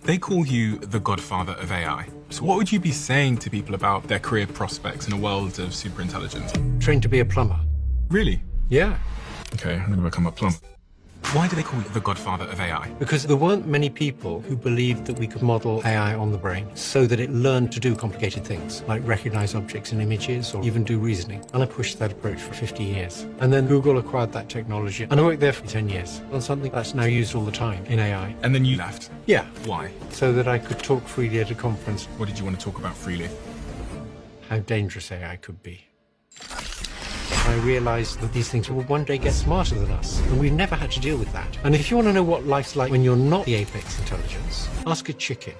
They call you the godfather of AI. So what would you be saying to people about their career prospects in a world of superintelligence? Trained to be a plumber. Really? Yeah. Okay, I'm gonna become a plumber. Why do they call you the godfather of AI? Because there weren't many people who believed that we could model AI on the brain so that it learned to do complicated things, like recognize objects and images or even do reasoning. And I pushed that approach for 50 years. And then Google acquired that technology. And I worked there for 10 years on something that's now used all the time in AI. And then you left. Yeah. Why? So that I could talk freely at a conference. What did you want to talk about freely? How dangerous AI could be. I realized that these things will one day get smarter than us, and we've never had to deal with that. And if you want to know what life's like when you're not the apex intelligence, ask a chicken.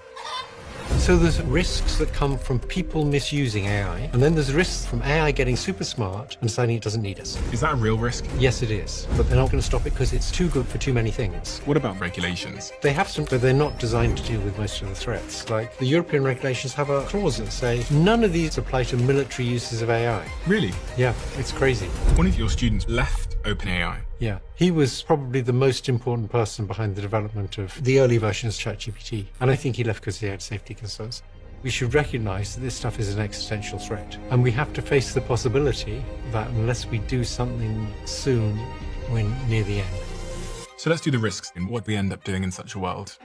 So there's risks that come from people misusing AI, and then there's risks from AI getting super smart and deciding it doesn't need us. Is that a real risk? Yes, it is, but they're not going to stop it because it's too good for too many things. What about regulations? They have some, but they're not designed to deal with most of the threats. Like the European regulations have a clause that say none of these apply to military uses of AI. Really? Yeah, it's crazy. One of your students left OpenAI. Yeah, he was probably the most important person behind the development of the early versions of ChatGPT. And I think he left because he had safety concerns. We should recognize that this stuff is an existential threat. And we have to face the possibility that unless we do something soon, we're near the end. So let's do the risks and what we end up doing in such a world.